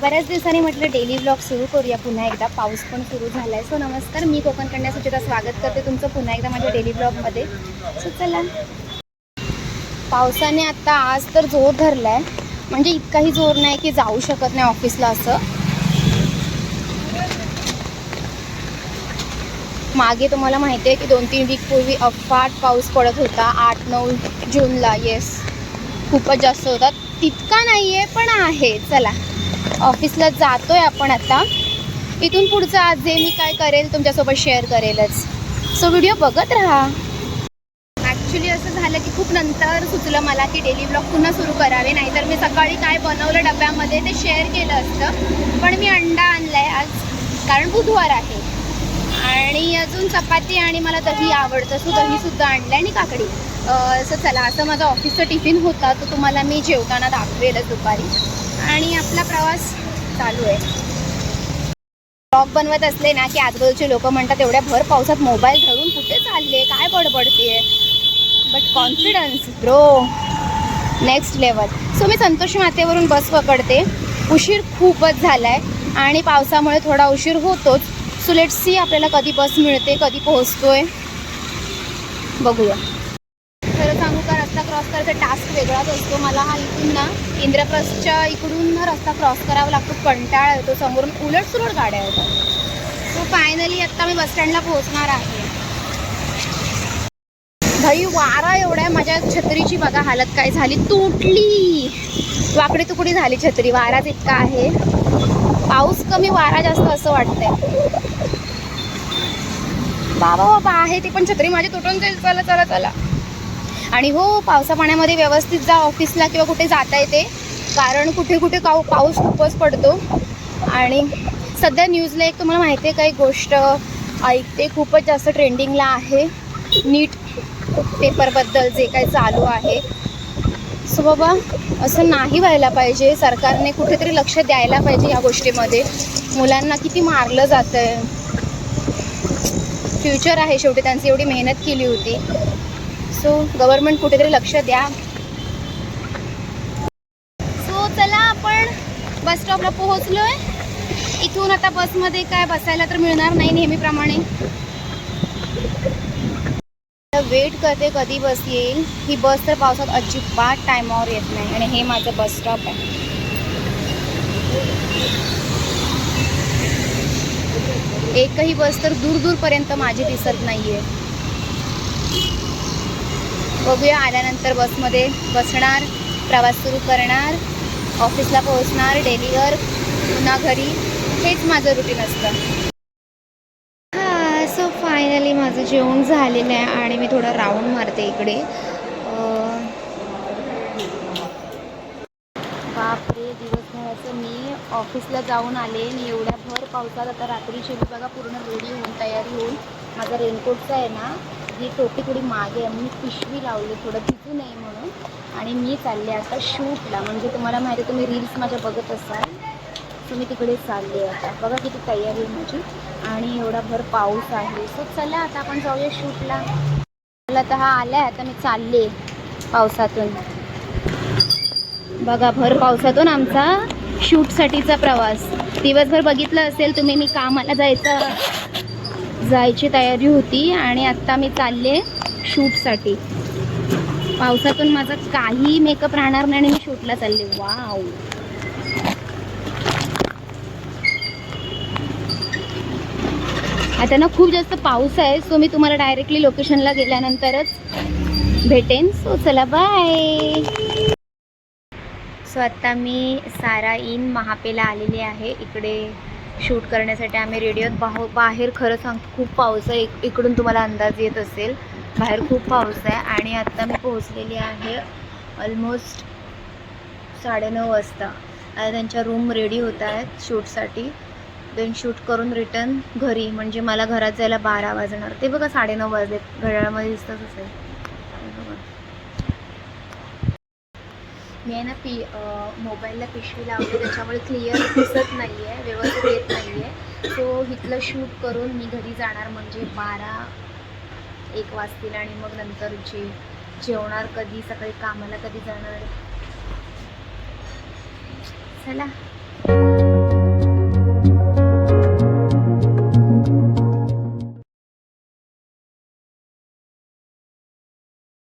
बऱ्याच दिवसांनी म्हटलं डेली व्लॉग सुरू करूया पुन्हा एकदा. पाऊस पण सुरू झाला आहे. सो नमस्कार, मी कोकण कन्या सुचिता स्वागत करते तुमचं पुन्हा एकदा माझ्या डेली व्लॉगमध्ये. सो चला, पावसाने आता आज तर जोर धरला आहे, म्हणजे इतकाही जोर नाही की जाऊ शकत नाही ऑफिसला असं. मागे तुम्हाला माहिती आहे की 2-3 वीक पूर्वी अफाट पाऊस पडत होता 8-9 जूनला. येस, खूपच जास्त होता. तितका नाही आहे पण आहे. चला, ऑफिसला जातोय आपण आता. इथून पुढचं आज जे मी काय करेल तुमच्यासोबत शेअर करेलच. सो व्हिडिओ बघत राहा. ॲक्च्युली असं झालं की खूप नंतर सुचलं मला की डेली ब्लॉग पुन्हा सुरू करावे, नाहीतर मी सकाळी काय बनवलं डब्यामध्ये ते शेअर केलं असतं. पण मी अंडा आणला आहे आज, कारण बुधवार आहे. आणि अजून चपाती आणि मला दही आवडतं, सो दहीसुद्धा आणलं आणि काकडी. सो चला, असं माझा ऑफिसचा टिफिन होता, तो तुम्हाला मी जेवताना दाखवेलच दुपारी. आणि आपला प्रवास चालू आहे. ब्लॉग बनवत असले ना की आजूबाजूचे लोक म्हणतात एवढ्या भर पावसात मोबाईल धरून कुठे चालले, काय बडबडते. But confidence bro, next level. So मी संतोषी मातेवरून बस पकडते. उशीर खूपच झाला आहे आणि पावसामुळे थोडा उशीर होतोच. सो लेट्स सी आपल्याला कधी बस मिळते, कधी पोहोचतोय, बघूया. खरं सांगू का, रस्ता क्रॉस करायचा टास्क वेगळाच असतो. मला हा इथून ना इंद्रप्रस्थच्या इकडून रस्ता क्रॉस करावा लागतो. कंटाळा येतो, समोरून उलटसुलट गाड्या येतात. सो फायनली आत्ता मी बसस्टँडला पोहोचणार आहे. भाई वारा एवढा आहे, माझ्या छत्रीची बघा हालत काय झाली, तुटली, वाकडी तुकडी झाली छत्री. वाराच इतका आहे, पाऊस कमी वारा जास्त असं वाटतंय. बाबा बाबा आहे ती पण छत्री माझी तुटून जाईल. चला चला चला. आणि हो, पावसा पाण्यामध्ये व्यवस्थित जा ऑफिसला किंवा कुठे जाता येते, कारण कुठे कुठे पाऊस खूपच पडतो. आणि सध्या न्यूजला एक तुम्हाला माहिती आहे का, एक गोष्ट ऐकते, खूपच जास्त ट्रेंडिंगला आहे, नीट पेपरबद्दल जे काही चालू आहे. सो बाबा, असं नाही व्हायला पाहिजे. सरकारने कुठेतरी लक्ष द्यायला पाहिजे या गोष्टीमध्ये. मुलांना किती मारलं जातं आहे. फ्युचर आहे शेवटी, त्यांची एवढी मेहनत केली होती. सो गव्हर्नमेंट कुठेतरी लक्ष द्या. सो चला, आपण बस स्टॉपला पोहोचलो आहे. इथून आता बसमध्ये काय बसायला तर मिळणार नाही नेहमीप्रमाणे. वेट करते कधी बस येईल. ही बस तर पावसात अजिबात टायमावर येत नाही. आणि हे माझं बस स्टॉप आहे. एकही बस तर दूर दूरपर्यंत माझी दिसत नाही आहे. बघूया, आल्यानंतर बसमध्ये बसणार, प्रवास सुरू करणार, ऑफिसला पोहोचणार, डेलीवर, पुन्हा घरी. हेच माझं रुटीन असतं. हां, सो फायनली माझं जेवण झालेलं आहे आणि मी थोडं राऊंड मारते इकडे. बापरे, दिवसभराचं मी ऑफिसला जाऊन आले. मी एवढ्या भर पावसात आता रात्रीची मी बघा पूर्ण रेडी होऊन, तयारी होऊन, माझा रेनकोटचा आहे ना, ही टोपी थोडी मागे आहे, मी पिशवी लावली थोडं भिजू नये म्हणून. आणि मी चालले आता शूटला. म्हणजे तुम्हाला माहिती आहे, तुम्ही रील्स माझ्या बघत असाल, सो मी तिकडे चालले आता. बघा किती तयारी आहे माझी. आणि एवढा भर पाऊस आहे. सो चला, आता आपण जाऊया शूटला. मला तर हा आला आहे, आता मी चालले पावसातून. बघा, भर पावसातून आमचा शूटसाठीचा प्रवास. दिवसभर बघितलं असेल तुम्ही, मी कामाला जायची तयारी होती आणि आत्ता मी चालले शूटसाठी. पावसातून माझा काही मेकअप राहणार नाही आणि मी शूटला चालले. वाव, आता ना खूप जास्त पाऊस आहे. सो मी तुम्हाला डायरेक्टली लोकेशनला गेल्यानंतरच भेटेन. सो चला, बाय. सो आता मी सारा इन महापेला आलेली आहे. इकडे शूट करण्यासाठी आम्ही रेडी आहोत. बाहेर खरं सांगतो खूप पाऊस आहे. इकडून तुम्हाला अंदाज येत असेल, बाहेर खूप पाऊस आहे. आणि आत्ता मी पोहोचलेली आहे ऑलमोस्ट 9:30 वाजता. आता त्यांच्या रूम रेडी होत आहेत शूटसाठी. देन शूट करून रिटर्न घरी, म्हणजे मला घरात जायला 12 वाजणार. ते बघा 9:30 वाजले, घड्याळामध्ये दिसतच असेल. मी आहे ना मोबाईलला पिशवी लावली, त्याच्यामुळे क्लिअर दिसत नाही आहे, व्यवस्थित येत नाही आहे. सो इथलं शूट करून मी घरी जाणार, म्हणजे 12-1 वाजतील. आणि मग नंतर जेवणार कधी, सकाळी कामाला कधी जाणार. चला.